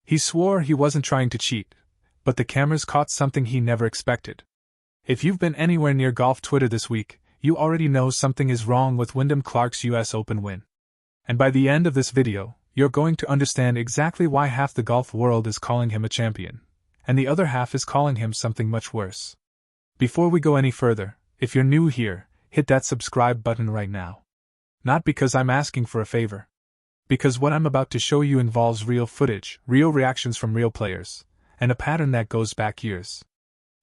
He swore he wasn't trying to cheat, but the cameras caught something he never expected. If you've been anywhere near golf Twitter this week, you already know something is wrong with Wyndham Clark's US Open win. And by the end of this video, you're going to understand exactly why half the golf world is calling him a champion, and the other half is calling him something much worse. Before we go any further, if you're new here, hit that subscribe button right now. Not because I'm asking for a favor. Because what I'm about to show you involves real footage, real reactions from real players, and a pattern that goes back years.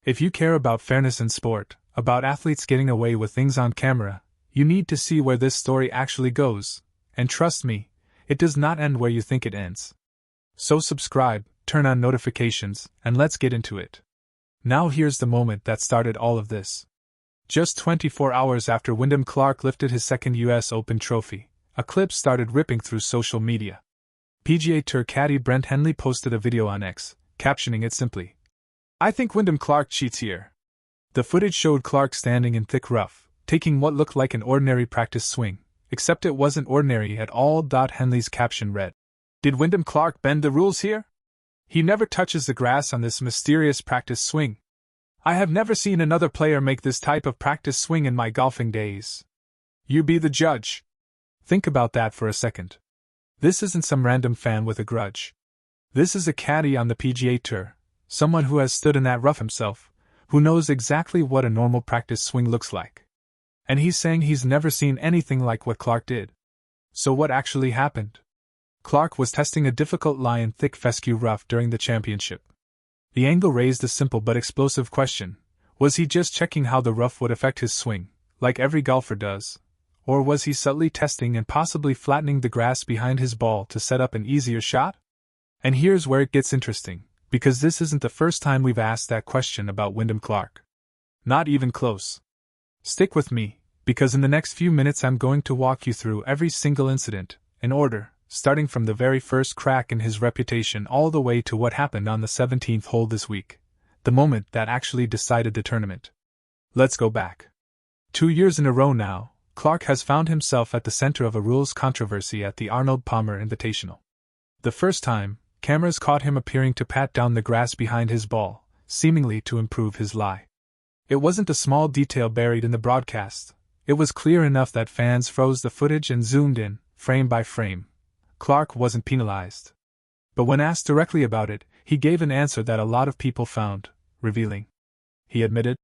If you care about fairness in sport, about athletes getting away with things on camera, you need to see where this story actually goes, and trust me, it does not end where you think it ends. So subscribe, turn on notifications, and let's get into it. Now here's the moment that started all of this. Just 24 hours after Wyndham Clark lifted his second US Open trophy, a clip started ripping through social media. PGA Tour caddie Brent Henley posted a video on X, captioning it simply, "I think Wyndham Clark cheats here." The footage showed Clark standing in thick rough, taking what looked like an ordinary practice swing, except it wasn't ordinary at all. Henley's caption read, "Did Wyndham Clark bend the rules here? He never touches the grass on this mysterious practice swing. I have never seen another player make this type of practice swing in my golfing days. You be the judge." Think about that for a second. This isn't some random fan with a grudge. This is a caddie on the PGA Tour, someone who has stood in that rough himself, who knows exactly what a normal practice swing looks like. And he's saying he's never seen anything like what Clark did. So what actually happened? Clark was testing a difficult lie in thick fescue rough during the championship. The angle raised a simple but explosive question. Was he just checking how the rough would affect his swing, like every golfer does? Or was he subtly testing and possibly flattening the grass behind his ball to set up an easier shot? And here's where it gets interesting, because this isn't the first time we've asked that question about Wyndham Clark. Not even close. Stick with me, because in the next few minutes I'm going to walk you through every single incident, in order, starting from the very first crack in his reputation all the way to what happened on the 17th hole this week, the moment that actually decided the tournament. Let's go back. 2 years in a row now, Clark has found himself at the center of a rules controversy at the Arnold Palmer Invitational. The first time, cameras caught him appearing to pat down the grass behind his ball, seemingly to improve his lie. It wasn't a small detail buried in the broadcast. It was clear enough that fans froze the footage and zoomed in, frame by frame. Clark wasn't penalized. But when asked directly about it, he gave an answer that a lot of people found revealing. He admitted,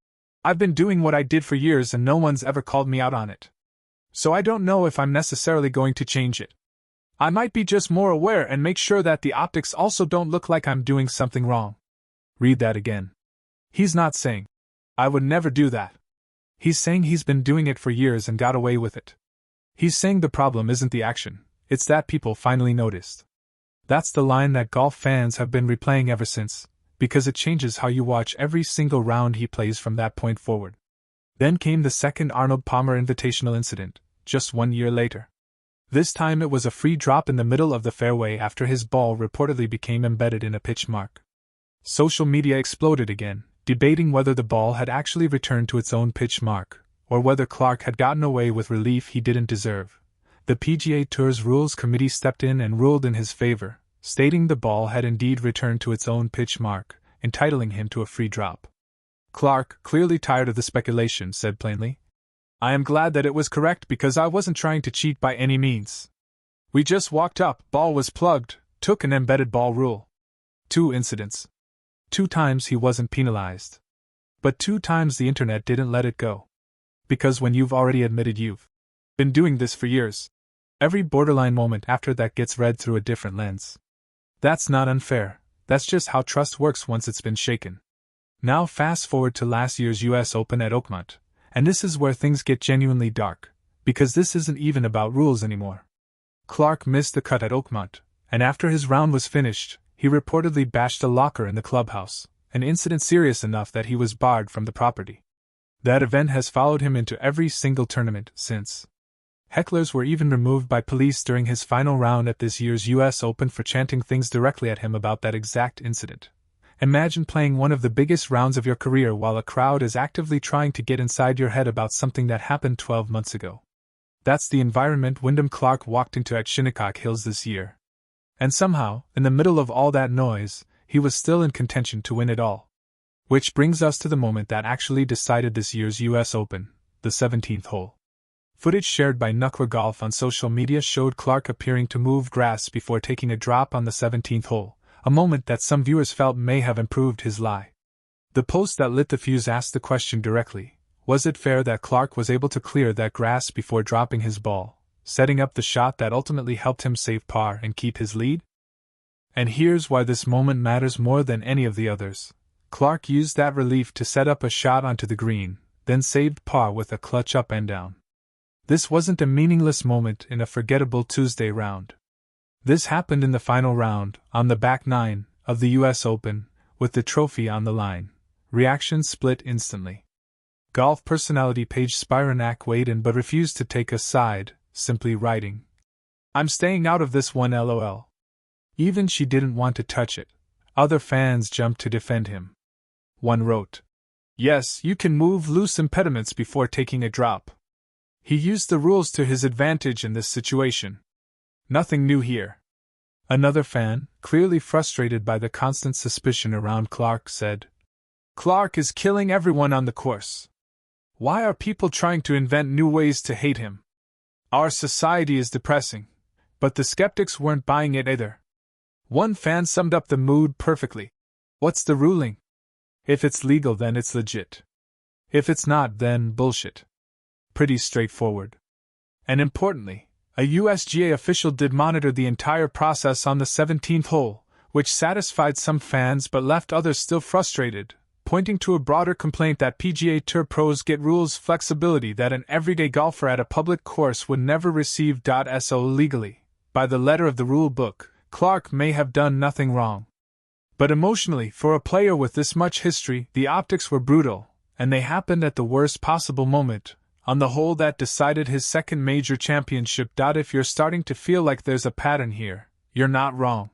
"I've been doing what I did for years and no one's ever called me out on it. So I don't know if I'm necessarily going to change it. I might be just more aware and make sure that the optics also don't look like I'm doing something wrong." Read that again. He's not saying, "I would never do that." He's saying he's been doing it for years and got away with it. He's saying the problem isn't the action, it's that people finally noticed. That's the line that golf fans have been replaying ever since, because it changes how you watch every single round he plays from that point forward. Then came the second Arnold Palmer Invitational incident, just 1 year later. This time it was a free drop in the middle of the fairway after his ball reportedly became embedded in a pitch mark. Social media exploded again, debating whether the ball had actually returned to its own pitch mark, or whether Clark had gotten away with relief he didn't deserve. The PGA Tour's Rules Committee stepped in and ruled in his favor, stating the ball had indeed returned to its own pitch mark, entitling him to a free drop. Clark, clearly tired of the speculation, said plainly, "I am glad that it was correct because I wasn't trying to cheat by any means. We just walked up, ball was plugged, took an embedded ball rule." 2 incidents. 2 times he wasn't penalized. But 2 times the internet didn't let it go. Because when you've already admitted you've been doing this for years, every borderline moment after that gets read through a different lens. That's not unfair, that's just how trust works once it's been shaken. Now fast forward to last year's US Open at Oakmont, and this is where things get genuinely dark, because this isn't even about rules anymore. Clark missed the cut at Oakmont, and after his round was finished, he reportedly bashed a locker in the clubhouse, an incident serious enough that he was barred from the property. That event has followed him into every single tournament since. Hecklers were even removed by police during his final round at this year's US Open for chanting things directly at him about that exact incident. Imagine playing one of the biggest rounds of your career while a crowd is actively trying to get inside your head about something that happened 12 months ago. That's the environment Wyndham Clark walked into at Shinnecock Hills this year. And somehow, in the middle of all that noise, he was still in contention to win it all. Which brings us to the moment that actually decided this year's US Open, the 17th hole. Footage shared by Nucra Golf on social media showed Clark appearing to move grass before taking a drop on the 17th hole, a moment that some viewers felt may have improved his lie. The post that lit the fuse asked the question directly: was it fair that Clark was able to clear that grass before dropping his ball, setting up the shot that ultimately helped him save par and keep his lead? And here's why this moment matters more than any of the others. Clark used that relief to set up a shot onto the green, then saved par with a clutch up and down. This wasn't a meaningless moment in a forgettable Tuesday round. This happened in the final round, on the back nine, of the US Open, with the trophy on the line. Reactions split instantly. Golf personality Paige Spiranak weighed in but refused to take a side, simply writing, "I'm staying out of this one, lol." Even she didn't want to touch it. Other fans jumped to defend him. One wrote, "Yes, you can move loose impediments before taking a drop. He used the rules to his advantage in this situation. Nothing new here." Another fan, clearly frustrated by the constant suspicion around Clark, said, "Clark is killing everyone on the course. Why are people trying to invent new ways to hate him? Our society is depressing." But the skeptics weren't buying it either. One fan summed up the mood perfectly. "What's the ruling? If it's legal, then it's legit. If it's not, then bullshit." Pretty straightforward. And importantly, a USGA official did monitor the entire process on the 17th hole, which satisfied some fans but left others still frustrated, pointing to a broader complaint that PGA Tour pros get rules flexibility that an everyday golfer at a public course would never receive. So legally, by the letter of the rule book, Clark may have done nothing wrong. But emotionally, for a player with this much history, the optics were brutal, and they happened at the worst possible moment, on the hole that decided his second major championship. If you're starting to feel like there's a pattern here, you're not wrong.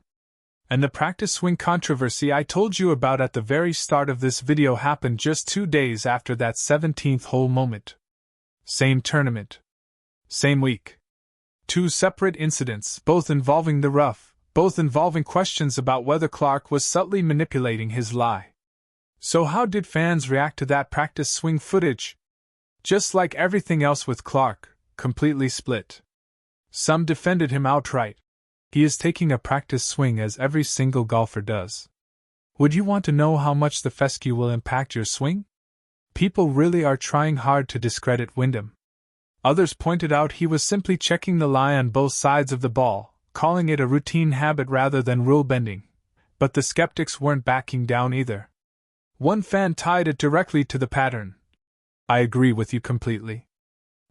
And the practice swing controversy I told you about at the very start of this video happened just 2 days after that 17th hole moment. Same tournament. Same week. 2 separate incidents, both involving the rough, both involving questions about whether Clark was subtly manipulating his lie. So how did fans react to that practice swing footage? Just like everything else with Clark, completely split. Some defended him outright. He is taking a practice swing as every single golfer does. Would you want to know how much the fescue will impact your swing? People really are trying hard to discredit Wyndham. Others pointed out he was simply checking the lie on both sides of the ball, calling it a routine habit rather than rule bending. But the skeptics weren't backing down either. One fan tied it directly to the pattern. "I agree with you completely.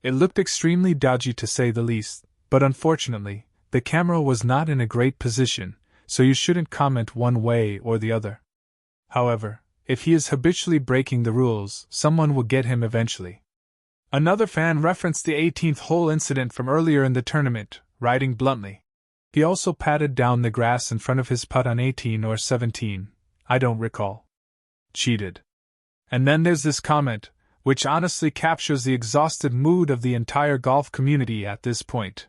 It looked extremely dodgy to say the least, but unfortunately, the camera was not in a great position, so you shouldn't comment one way or the other. However, if he is habitually breaking the rules, someone will get him eventually." Another fan referenced the 18th hole incident from earlier in the tournament, writing bluntly, "He also patted down the grass in front of his putt on 18 or 17, I don't recall. Cheated." And then there's this comment, which honestly captures the exhausted mood of the entire golf community at this point.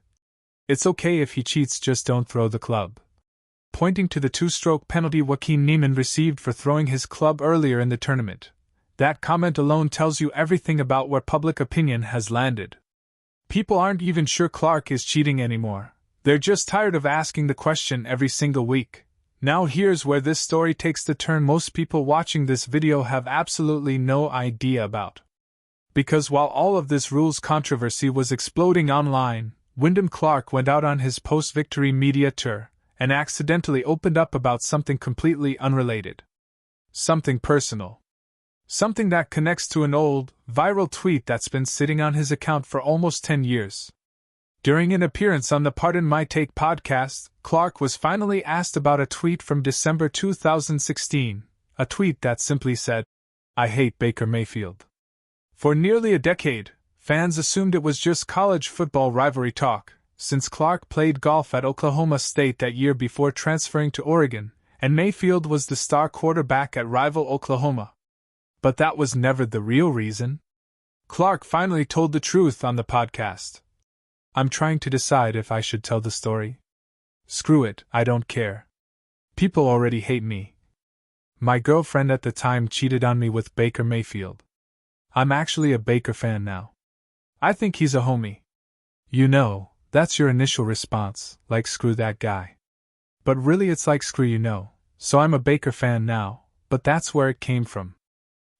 "It's okay if he cheats, just don't throw the club." Pointing to the 2-stroke penalty Joaquin Niemann received for throwing his club earlier in the tournament. That comment alone tells you everything about where public opinion has landed. People aren't even sure Clark is cheating anymore. They're just tired of asking the question every single week. Now here's where this story takes the turn most people watching this video have absolutely no idea about. Because while all of this rules controversy was exploding online, Wyndham Clark went out on his post-victory media tour and accidentally opened up about something completely unrelated. Something personal. Something that connects to an old, viral tweet that's been sitting on his account for almost 10 years. During an appearance on the Pardon My Take podcast, Clark was finally asked about a tweet from December 2016, a tweet that simply said, "I hate Baker Mayfield." For nearly a decade, fans assumed it was just college football rivalry talk, since Clark played golf at Oklahoma State that year before transferring to Oregon, and Mayfield was the star quarterback at rival Oklahoma. But that was never the real reason. Clark finally told the truth on the podcast. "I'm trying to decide if I should tell the story. Screw it, I don't care. People already hate me. My girlfriend at the time cheated on me with Baker Mayfield. I'm actually a Baker fan now. I think he's a homie. You know, that's your initial response, like screw that guy. But really it's like screw you know, so I'm a Baker fan now, but that's where it came from.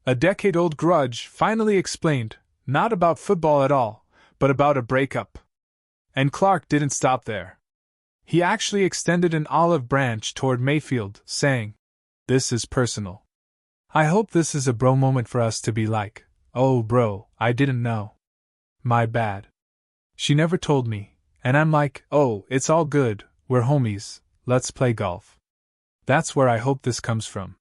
A decade-old grudge, finally explained, not about football at all, but about a breakup. And Clark didn't stop there. He actually extended an olive branch toward Mayfield, saying, "This is personal. I hope this is a bro moment for us to be like, oh bro, I didn't know. My bad. She never told me," and I'm like, oh, it's all good, we're homies, let's play golf. That's where I hope this comes from.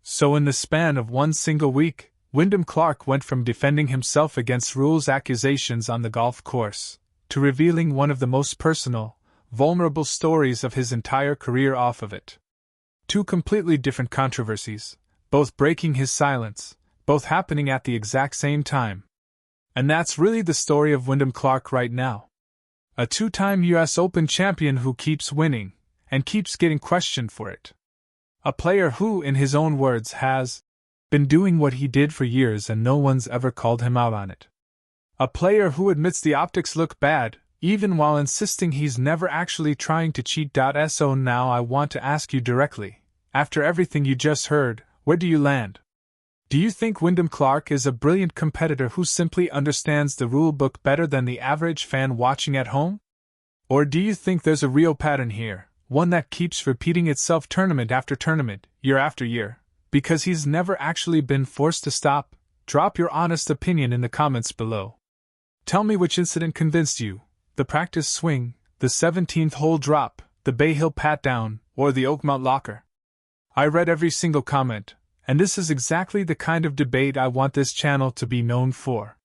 So in the span of one single week, Wyndham Clark went from defending himself against rules accusations on the golf course, to revealing one of the most personal, vulnerable stories of his entire career off of it. Two completely different controversies, both breaking his silence, both happening at the exact same time. And that's really the story of Wyndham Clark right now. A two-time US Open champion who keeps winning, and keeps getting questioned for it. A player who, in his own words, has been doing what he did for years and no one's ever called him out on it. A player who admits the optics look bad, even while insisting he's never actually trying to cheat. So now I want to ask you directly, after everything you just heard, where do you land? Do you think Wyndham Clark is a brilliant competitor who simply understands the rule book better than the average fan watching at home? Or do you think there's a real pattern here, one that keeps repeating itself tournament after tournament, year after year, because he's never actually been forced to stop? Drop your honest opinion in the comments below. Tell me which incident convinced you, the practice swing, the 17th hole drop, the Bay Hill pat down, or the Oakmont locker. I read every single comment, and this is exactly the kind of debate I want this channel to be known for.